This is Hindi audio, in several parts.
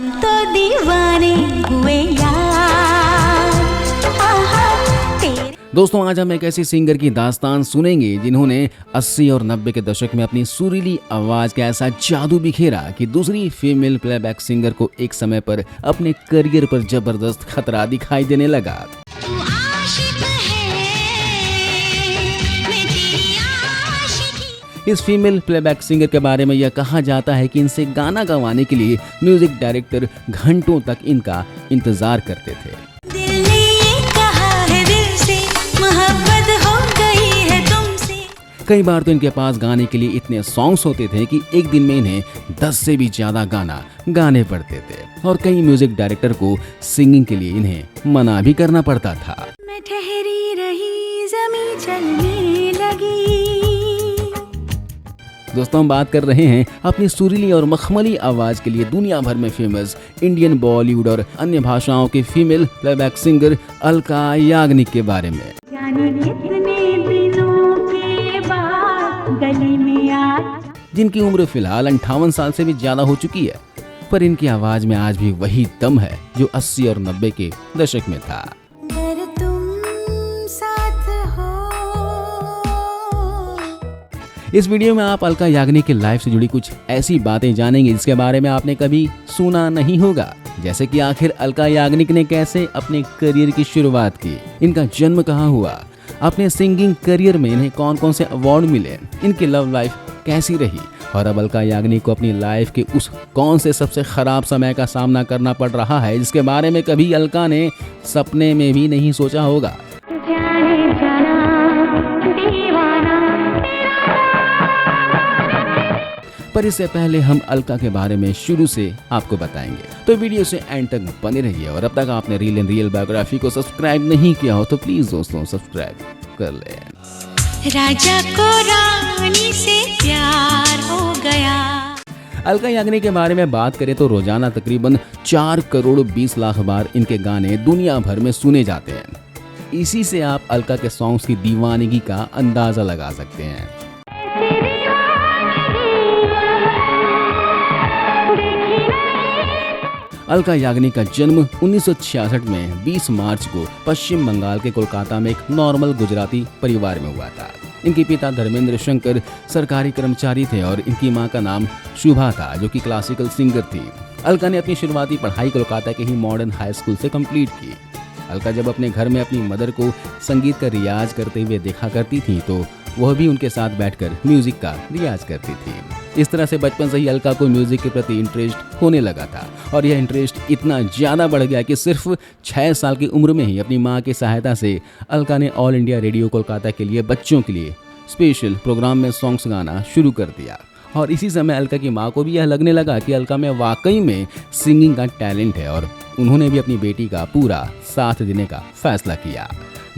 तो दीवाने हुए यार। दोस्तों, आज हम एक ऐसी सिंगर की दास्तान सुनेंगे जिन्होंने 80 और 90 के दशक में अपनी सुरीली आवाज का ऐसा जादू बिखेरा कि दूसरी फीमेल प्लेबैक सिंगर को एक समय पर अपने करियर पर जबरदस्त खतरा दिखाई देने लगा। इस फीमेल प्लेबैक सिंगर के बारे में यह कहा जाता है कि इनसे गाना गवाने के लिए म्यूजिक डायरेक्टर घंटों तक इनका इंतजार करते थे। दिल ने ये कहा है दिल से, मोहब्बत हो गई है तुमसे। कई बार तो इनके पास गाने के लिए इतने सॉन्ग्स होते थे कि एक दिन में इन्हें 10 से भी ज्यादा गाना गाने पड़ते थे और कई म्यूजिक डायरेक्टर को सिंगिंग के लिए इन्हें मना भी करना पड़ता था। मैं ठहरी रही, ज़मीं चलने लगी। दोस्तों, हम बात कर रहे हैं अपनी सुरीली और मखमली आवाज के लिए दुनिया भर में फेमस इंडियन, बॉलीवुड और अन्य भाषाओं के female playback singer Alka Yagnik के बारे में। जिनकी उम्र फिलहाल 58 साल से भी ज्यादा हो चुकी है, पर इनकी आवाज में आज भी वही दम है जो 80 और 90 के दशक में था। इस वीडियो में आप अलका याग्निक की लाइफ से जुड़ी कुछ ऐसी बातें जानेंगे जिसके बारे में आपने कभी सुना नहीं होगा, जैसे कि आखिर अलका याग्निक ने कैसे अपने करियर की शुरुआत की, इनका जन्म कहाँ हुआ, अपने सिंगिंग करियर में इन्हें कौन कौन से अवार्ड मिले, इनकी लव लाइफ कैसी रही और अब अलका याग्निक को अपनी लाइफ के उस कौन से सबसे खराब समय का सामना करना पड़ रहा है जिसके बारे में कभी अलका ने सपने में भी नहीं सोचा होगा। पर इससे पहले हम अलका के बारे में शुरू से आपको बताएंगे, तो वीडियो से एंड तक बने रहिए। और अब तक आपने रील एंड रियल बायोग्राफी को सब्सक्राइब नहीं किया हो तो प्लीज दोस्तों सब्सक्राइब कर लें। राजा को रानी से प्यार हो गया। अलका याग्निक के बारे में बात करें तो रोजाना तकरीबन 4 करोड़ 20 लाख बार इनके गाने दुनिया भर में सुने जाते हैं। इसी से आप अलका के सॉन्ग्स की दीवानगी का अंदाजा लगा सकते हैं। अलका याग्निक का जन्म 1966 में 20 मार्च को पश्चिम बंगाल के कोलकाता में एक नॉर्मल गुजराती परिवार में हुआ था। इनके पिता धर्मेंद्र शंकर सरकारी कर्मचारी थे और इनकी मां का नाम शुभा था, जो कि क्लासिकल सिंगर थी। अलका ने अपनी शुरुआती पढ़ाई कोलकाता के ही मॉडर्न हाई स्कूल से कंप्लीट की। अलका जब अपने घर में अपनी मदर को संगीत का रियाज करते हुए देखा करती थी तो वह भी उनके साथ बैठकर म्यूजिक का रियाज करती थी। इस तरह से बचपन से ही अलका को म्यूजिक के प्रति इंटरेस्ट होने लगा था और यह इंटरेस्ट इतना ज़्यादा बढ़ गया कि सिर्फ 6 साल की उम्र में ही अपनी मां की सहायता से अलका ने ऑल इंडिया रेडियो कोलकाता के लिए बच्चों के लिए स्पेशल प्रोग्राम में सॉन्ग्स गाना शुरू कर दिया। और इसी समय अलका की माँ को भी यह लगने लगा कि अलका में वाकई में सिंगिंग का टैलेंट है और उन्होंने भी अपनी बेटी का पूरा साथ देने का फैसला किया।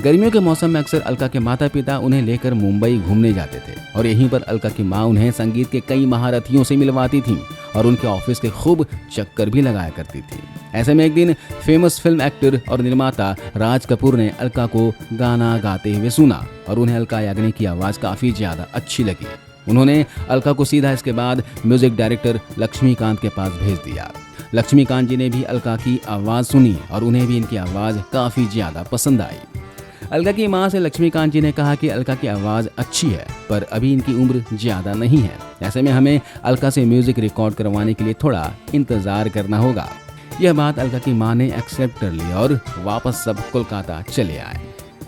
गर्मियों के मौसम में अक्सर अलका के माता पिता उन्हें लेकर मुंबई घूमने जाते थे और यहीं पर अलका की माँ उन्हें संगीत के कई महारथियों से मिलवाती थी और उनके ऑफिस के खूब चक्कर भी लगाया करती थी। ऐसे में एक दिन फेमस फिल्म एक्टर और निर्माता राज कपूर ने अलका को गाना गाते हुए सुना और उन्हें अलका याग्निक की आवाज़ काफ़ी ज़्यादा अच्छी लगी। उन्होंने अलका को सीधा इसके बाद म्यूजिक डायरेक्टर लक्ष्मीकांत के पास भेज दिया। लक्ष्मीकांत जी ने भी अलका की आवाज़ सुनी और उन्हें भी इनकी आवाज़ काफ़ी ज़्यादा पसंद आई। अलका की मां से लक्ष्मीकांत जी ने कहा कि अलका की आवाज़ अच्छी है पर अभी इनकी उम्र ज़्यादा नहीं है, ऐसे में हमें अलका से म्यूजिक रिकॉर्ड करवाने के लिए थोड़ा इंतज़ार करना होगा। यह बात अलका की मां ने एक्सेप्ट कर ली और वापस सब कोलकाता चले आए।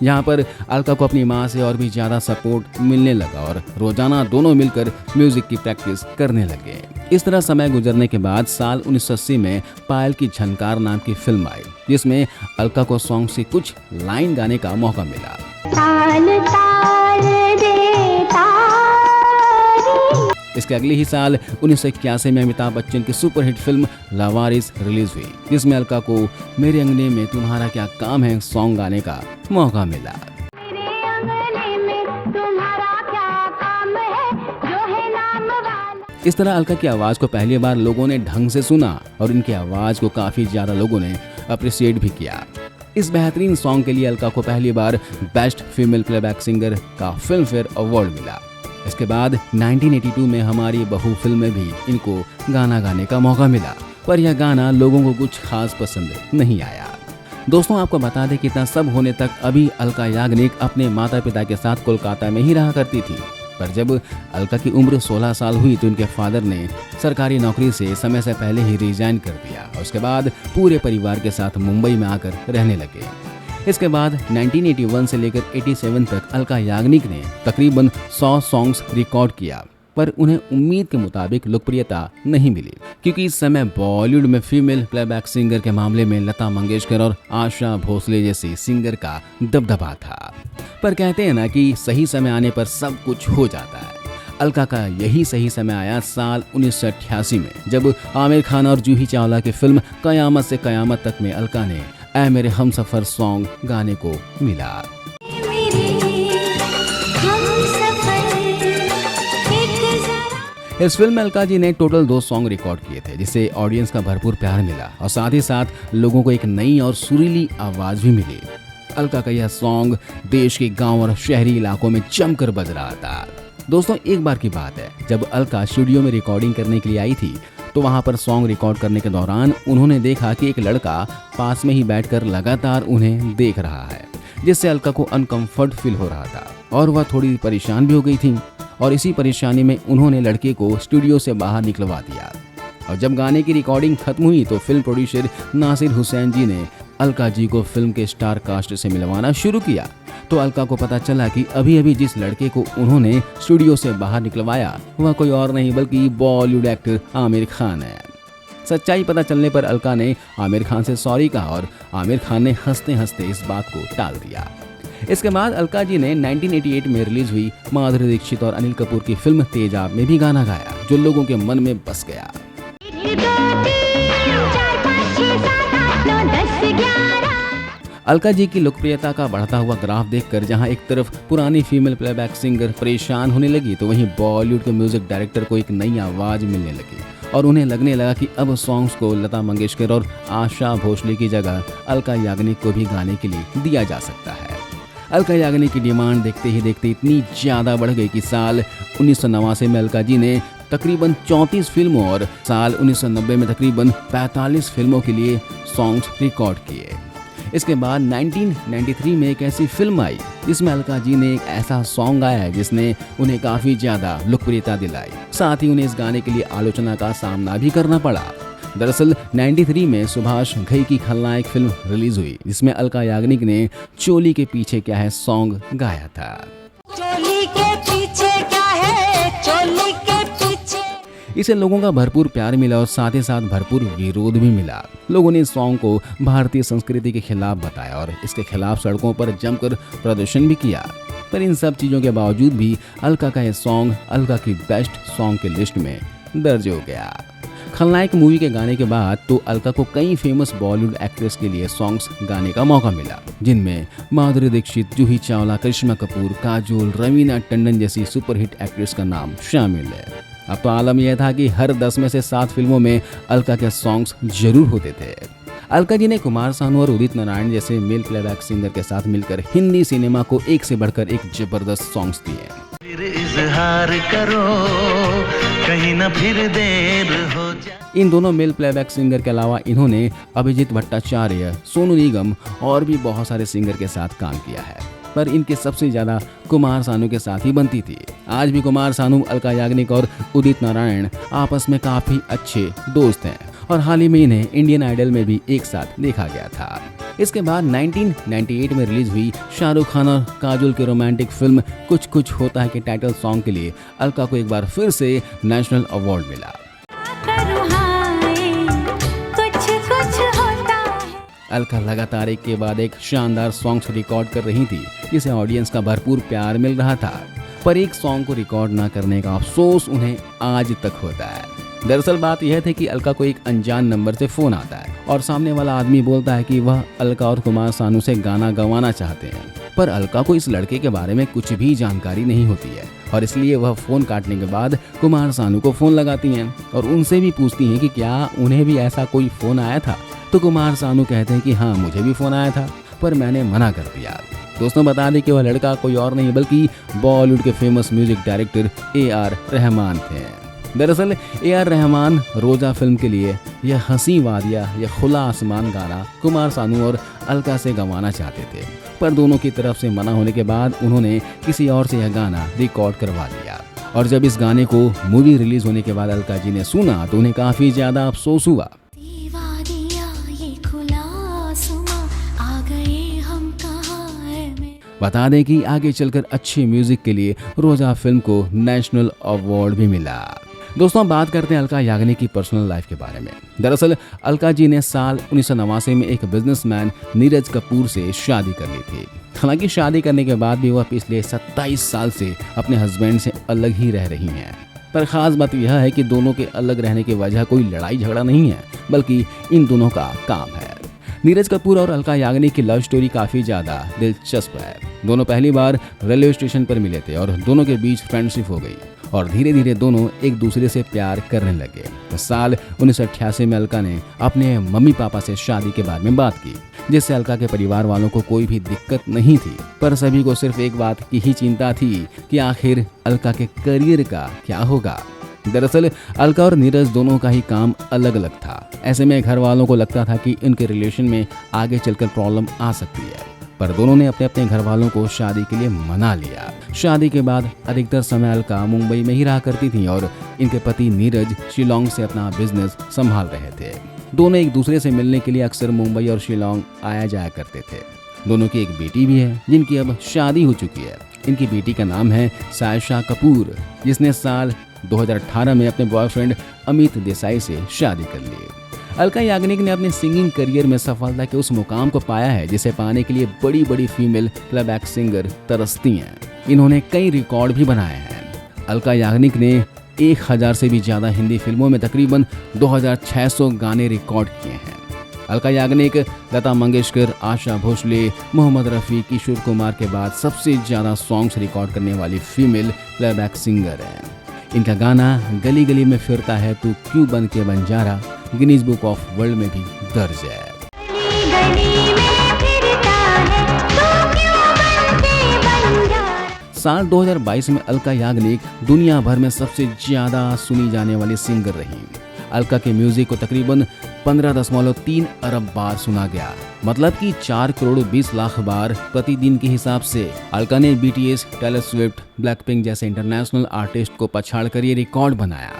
यहाँ पर अलका को अपनी माँ से और भी ज़्यादा सपोर्ट मिलने लगा और रोजाना दोनों मिलकर म्यूजिक की प्रैक्टिस करने लगे। इस तरह समय गुजरने के बाद साल 1980 में पायल की झनकार नाम की फिल्म आई जिसमें अलका को सॉन्ग से कुछ लाइन गाने का मौका मिला। ताल ताल दे तारी। इसके अगले ही साल 1981 में अमिताभ बच्चन की सुपरहिट फिल्म लावारिस रिलीज हुई जिसमें अलका को मेरे अंगने में तुम्हारा क्या काम है सॉन्ग गाने का मौका मिला। इस तरह अलका की आवाज़ को पहली बार लोगों ने ढंग से सुना और इनकी आवाज़ को काफ़ी ज़्यादा लोगों ने अप्रिशिएट भी किया। इस बेहतरीन सॉन्ग के लिए अलका को पहली बार बेस्ट फीमेल प्लेबैक सिंगर का फिल्म फेयर अवार्ड मिला। इसके बाद 1982 में हमारी बहू फिल्म में भी इनको गाना गाने का मौका मिला पर यह गाना लोगों को कुछ खास पसंद नहीं आया। दोस्तों, आपको बता दें कि इतना सब होने तक अभी अलका याग्निक अपने माता पिता के साथ कोलकाता में ही रहा करती थी। पर जब अलका की उम्र 16 साल हुई तो उनके फादर ने सरकारी नौकरी से समय से पहले ही रिजाइन कर दिया और उसके बाद पूरे परिवार के साथ मुंबई में आकर रहने लगे। इसके बाद 1981 से लेकर 87 तक अलका याग्निक ने तकरीबन 100 सॉन्ग्स रिकॉर्ड किया, पर उन्हें उम्मीद के मुताबिक लोकप्रियता नहीं मिली, क्योंकि इस समय बॉलीवुड में फीमेल प्लेबैक सिंगर के मामले में लता मंगेशकर और आशा भोसले जैसी सिंगर का दबदबा था। पर कहते हैं ना कि सही समय आने पर सब कुछ हो जाता है। अलका का यही सही समय आया साल 1988 में, जब आमिर खान और जूही चावला की फिल्म कयामत से कयामत तक में अलका ने ऐ मेरे हमसफर सॉन्ग गाने को मिला। इस फिल्म में अलका जी ने टोटल 2 सॉन्ग रिकॉर्ड किए थे, जिससे ऑडियंस का भरपूर प्यार मिला और साथ ही साथ लोगों को एक नई और सुरीली आवाज भी मिली। अलका का यह सॉन्ग देश के गांव और शहरी इलाकों में जमकर बज रहा था। दोस्तों, एक बार की बात है, जब अलका स्टूडियो में रिकॉर्डिंग करने के लिए आई थी तो वहां पर सॉन्ग रिकॉर्ड करने के दौरान उन्होंने देखा कि एक लड़का पास में ही बैठकर लगातार उन्हें देख रहा है, जिससे अलका को अनकंफर्ट फील हो रहा था और वह थोड़ी परेशान भी हो गई थी। और इसी परेशानी में उन्होंने लड़के को स्टूडियो से बाहर निकलवा दिया। और जब गाने की रिकॉर्डिंग खत्म हुई तो फिल्म प्रोड्यूसर नासिर हुसैन जी ने अलका जी को फिल्म के स्टार कास्ट से मिलवाना शुरू किया। तो अलका को पता चला कि अभी अभी जिस लड़के को उन्होंने स्टूडियो से बाहर निकलवाया वह कोई और नहीं बल्कि बॉलीवुड एक्टर आमिर खान है। सच्चाई पता चलने पर अलका ने आमिर खान से सॉरी कहा और आमिर खान ने हंसते हंसते इस बात को टाल दिया। इसके बाद अलका जी ने 1988 में रिलीज हुई माधुरी दीक्षित और अनिल कपूर की फिल्म तेजाब में भी गाना गाया, जो लोगों के मन में बस गया। अलका जी की लोकप्रियता का बढ़ता हुआ ग्राफ देखकर जहां एक तरफ पुरानी फीमेल प्लेबैक सिंगर परेशान होने लगी, तो वहीं बॉलीवुड के म्यूजिक डायरेक्टर को एक नई आवाज मिलने लगी और उन्हें लगने लगा कि अब सॉन्ग्स को लता मंगेशकर और आशा भोसले की जगह अलका याग्निक को भी गाने के लिए दिया जा सकता है। अलका याग्निक की डिमांड देखते ही देखते इतनी ज़्यादा बढ़ गई कि साल 1989 में अलका जी ने तकरीबन 34 फिल्मों और साल 1990 में तकरीबन 45 फिल्मों के लिए सॉन्ग्स रिकॉर्ड किए। इसके बाद 1993 में एक ऐसी फिल्म आई जिसमें अलका जी ने एक ऐसा सॉन्ग गाया है जिसने उन्हें काफ़ी ज़्यादा लोकप्रियता दिलाई। साथ ही उन्हें इस गाने के लिए आलोचना का सामना भी करना पड़ा। दरअसल 93 में सुभाष घई की खलनायक फिल्म रिलीज हुई, जिसमें अलका याग्निक ने चोली के पीछे क्या है सॉन्ग गाया था। चोली के पीछे क्या है, चोली के पीछे। इसे लोगों का भरपूर प्यार मिला और साथ ही साथ भरपूर विरोध भी मिला। लोगों ने इस सॉन्ग को भारतीय संस्कृति के खिलाफ बताया और इसके खिलाफ सड़कों पर जमकर प्रदर्शन भी किया। पर इन सब चीज़ों के बावजूद भी अलका का यह सॉन्ग अलका की बेस्ट सॉन्ग की लिस्ट में दर्ज हो गया। खलनायक मूवी के गाने के बाद तो अलका को कई फेमस बॉलीवुड एक्ट्रेस के लिए सॉन्ग्स गाने का मौका मिला, जिनमें माधुरी दीक्षित, जूही चावला, करिश्मा कपूर, काजोल, रवीना टंडन जैसी सुपरहिट एक्ट्रेस का नाम शामिल है। अब तो आलम यह था कि हर 10 में से 7 फिल्मों में अलका के सॉन्ग्स जरूर होते थे। अलका जी ने कुमार सानू और उदित नारायण जैसे मेल प्लेबैक सिंगर के साथ मिलकर हिंदी सिनेमा को एक से बढ़कर एक जबरदस्त सॉन्ग्स दिए। इजहार करो कहीं ना फिर देर हो जाए। इन दोनों मेल प्लेबैक सिंगर के अलावा इन्होंने अभिजीत भट्टाचार्य, सोनू निगम और भी बहुत सारे सिंगर के साथ काम किया है, पर इनके सबसे ज्यादा कुमार सानू के साथ ही बनती थी। आज भी कुमार सानू, अलका याग्निक और उदित नारायण आपस में काफी अच्छे दोस्त हैं और हाल ही में इन्हें इंडियन आइडल में भी एक साथ देखा गया था। इसके बाद 1998 में रिलीज हुई शाहरुख खान और काजोल की रोमांटिक फिल्म कुछ कुछ होता है के टाइटल सॉन्ग के लिए अलका को एक बार फिर से नेशनल अवार्ड मिला। अलका लगातार एक के बाद एक शानदार सॉन्ग्स रिकॉर्ड कर रही थी, जिसे ऑडियंस का भरपूर प्यार मिल रहा था, पर एक सॉन्ग को रिकॉर्ड ना करने का अफसोस उन्हें आज तक होता है। दरअसल बात यह थी कि अलका को एक अनजान नंबर से फोन आता है और सामने वाला आदमी बोलता है कि वह अलका और कुमार सानू से गाना गवाना चाहते हैं, पर अलका को इस लड़के के बारे में कुछ भी जानकारी नहीं होती है और इसलिए वह फोन काटने के बाद कुमार सानू को फोन लगाती हैं और उनसे भी पूछती हैं कि क्या उन्हें भी ऐसा कोई फोन आया था। तो कुमार सानू कहते हैं कि हाँ, मुझे भी फोन आया था, पर मैंने मना कर दिया। दोस्तों, बता दें कि वह लड़का कोई और नहीं बल्कि बॉलीवुड के famous music director AR Rahman थे। दरअसल AR रहमान रोजा फिल्म के लिए यह हंसी वादिया या खुला आसमान गाना कुमार सानू और अलका से गंवाना चाहते थे, पर दोनों की तरफ से मना होने के बाद उन्होंने किसी और से यह गाना रिकॉर्ड करवा लिया। और जब इस गाने को मूवी रिलीज होने के बाद अलका जी ने सुना तो उन्हें काफी ज्यादा अफसोस हुआ। बता दें कि आगे चलकर अच्छी म्यूजिक के लिए रोजा फिल्म को नेशनल अवार्ड भी मिला। दोस्तों, हम बात करते हैं अलका याग्निक की पर्सनल लाइफ के बारे में। दरअसल अलका जी ने साल 1989 में एक बिजनेसमैन नीरज कपूर से शादी कर ली थी। हालांकि शादी करने के बाद भी वह पिछले 27 साल से अपने हस्बैंड से अलग ही रह रही हैं। पर खास बात यह है कि दोनों के अलग रहने की वजह कोई लड़ाई झगड़ा नहीं है, बल्कि इन दोनों का काम है। नीरज कपूर और अलका याग्निक की लव स्टोरी काफी ज्यादा दिलचस्प है। दोनों पहली बार रेलवे स्टेशन पर मिले थे और दोनों के बीच फ्रेंडशिप हो गई और धीरे धीरे दोनों एक दूसरे से प्यार करने लगे। तो साल 1988 में अलका ने अपने मम्मी पापा से शादी के बारे में बात की, जिससे अलका के परिवार वालों को कोई भी दिक्कत नहीं थी, पर सभी को सिर्फ एक बात की ही चिंता थी कि आखिर अलका के करियर का क्या होगा। दरअसल अलका और नीरज दोनों का ही काम अलग अलग था। ऐसे में घर वालों को लगता था कि इनके रिलेशन में आगे चलकर प्रॉब्लम आ सकती है, पर दोनों ने अपने अपने घर वालों को शादी के लिए मना लिया। शादी के बाद अधिकतर समय अलका मुंबई में ही रहा करती थी और इनके पति नीरज शिलोंग से अपना बिजनेस संभाल रहे थे। दोनों एक दूसरे से मिलने के लिए अक्सर मुंबई और शिलोंग आया जाया करते थे। दोनों की एक बेटी भी है जिनकी अब शादी हो चुकी है। इनकी बेटी का नाम है सायशा कपूर, जिसने साल 2018 में अपने बॉयफ्रेंड अमित देसाई से शादी कर ली। अलका याग्निक ने अपने सिंगिंग करियर में सफलता के उस मुकाम को पाया है जिसे पाने के लिए बड़ी बड़ी फीमेल प्लेबैक सिंगर तरसती हैं। इन्होंने कई रिकॉर्ड भी बनाए हैं। अलका याग्निक ने 1000 से भी ज्यादा हिंदी फिल्मों में तकरीबन 2600 गाने रिकॉर्ड किए हैं। अलका याग्निक लता मंगेशकर, आशा भोसले, मोहम्मद रफ़ी, किशोर कुमार के बाद सबसे ज्यादा सॉन्ग्स रिकॉर्ड करने वाली फीमेल प्लेबैक सिंगर हैं। इनका गाना गली गली में फिरता है तू क्यों बन के Banjara Guinness book of world में भी दर्ज है। साल 2022 में अलका याग्निक दुनिया भर में सबसे ज्यादा सुनी जाने वाली सिंगर रही। अलका के म्यूजिक को तकरीबन 15.3 अरब बार सुना गया, मतलब कि 4 करोड़ 20 लाख बार प्रतिदिन के हिसाब से। अलका ने BTS, टेलर स्विफ्ट, ब्लैकपिंक जैसे इंटरनेशनल आर्टिस्ट को पछाड़ कर ये रिकॉर्ड बनाया।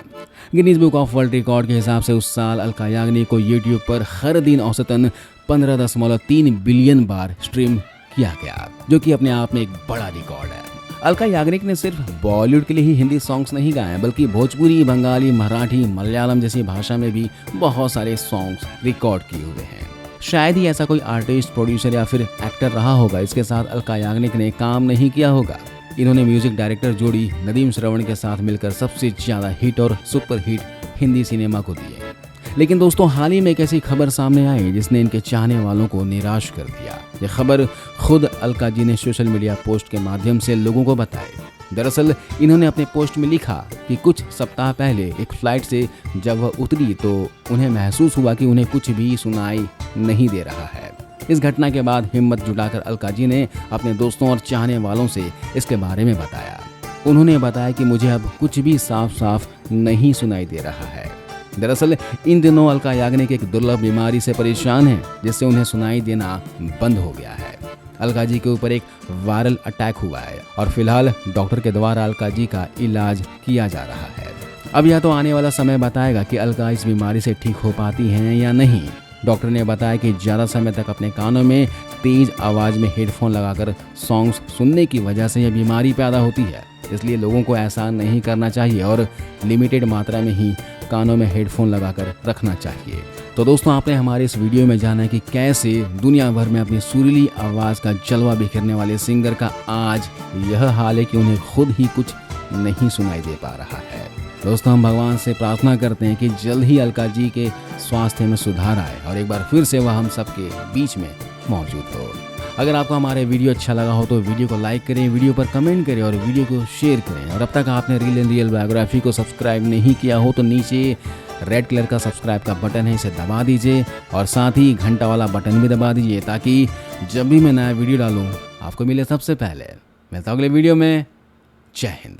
Guinness book of world record के हिसाब से उस साल अलका याग्निक को यूट्यूब पर हर दिन औसतन 15.3 बिलियन बार स्ट्रीम किया गया, जो कि अपने आप में एक बड़ा रिकॉर्ड है। अलका याग्निक ने सिर्फ बॉलीवुड के लिए ही हिंदी सॉन्ग्स नहीं गाए, बल्कि भोजपुरी, बंगाली, मराठी, मलयालम जैसी भाषा में भी बहुत सारे सॉन्ग्स रिकॉर्ड किए हुए हैं। शायद ही ऐसा कोई आर्टिस्ट, प्रोड्यूसर या फिर एक्टर रहा होगा इसके साथ अलका याग्निक ने काम नहीं किया होगा। इन्होंने म्यूजिक डायरेक्टर जोड़ी नदीम श्रवण के साथ मिलकर सबसे ज्यादा हिट और सुपर हिट हिंदी सिनेमा को दिए। लेकिन दोस्तों, हाल ही में एक ऐसी खबर सामने आई जिसने इनके चाहने वालों को निराश कर दिया। ये खबर खुद अलका जी ने सोशल मीडिया पोस्ट के माध्यम से लोगों को बताई। दरअसल इन्होंने अपने पोस्ट में लिखा कि कुछ सप्ताह पहले एक फ्लाइट से जब वह उतरी तो उन्हें महसूस हुआ कि उन्हें कुछ भी सुनाई नहीं दे रहा है। इस घटना के बाद हिम्मत जुटाकर अलका जी ने अपने दोस्तों और चाहने वालों से इसके बारे में बताया। उन्होंने बताया कि मुझे अब कुछ भी साफ साफ नहीं सुनाई दे रहा है। दरअसल इन दिनों अलका याग्निक एक दुर्लभ बीमारी से परेशान है, जिससे उन्हें सुनाई देना बंद हो गया है। अलका जी के ऊपर एक वायरल अटैक हुआ है और फिलहाल डॉक्टर के द्वारा अलका जी का इलाज किया जा रहा है। अब यह तो आने वाला समय बताएगा कि अलका इस बीमारी से ठीक हो पाती हैं या नहीं। डॉक्टर ने बताया कि ज़्यादा समय तक अपने कानों में तेज आवाज़ में हेडफोन लगाकर सॉन्ग्स सुनने की वजह से यह बीमारी पैदा होती है। इसलिए लोगों को ऐसा नहीं करना चाहिए और लिमिटेड मात्रा में ही कानों में हेडफोन लगाकर रखना चाहिए। तो दोस्तों, आपने हमारे इस वीडियो में जाना कि कैसे दुनिया भर में अपनी सुरीली आवाज़ का जलवा बिखेरने वाले सिंगर का आज यह हाल है कि उन्हें खुद ही कुछ नहीं सुनाई दे पा रहा है। दोस्तों, हम भगवान से प्रार्थना करते हैं कि जल्द ही अलका जी के स्वास्थ्य में सुधार आए और एक बार फिर से वह हम सबके बीच में मौजूद हो। अगर आपको हमारे वीडियो अच्छा लगा हो तो वीडियो को लाइक करें, वीडियो पर कमेंट करें और वीडियो को शेयर करें। और अब तक आपने रील एंड रियल बायोग्राफी को सब्सक्राइब नहीं किया हो तो नीचे रेड कलर का सब्सक्राइब का बटन है, इसे दबा दीजिए और साथ ही घंटा वाला बटन भी दबा दीजिए ताकि जब भी मैं नया वीडियो डालूँ आपको मिले सबसे पहले। मिलता हूं अगले वीडियो में। जय हिंद।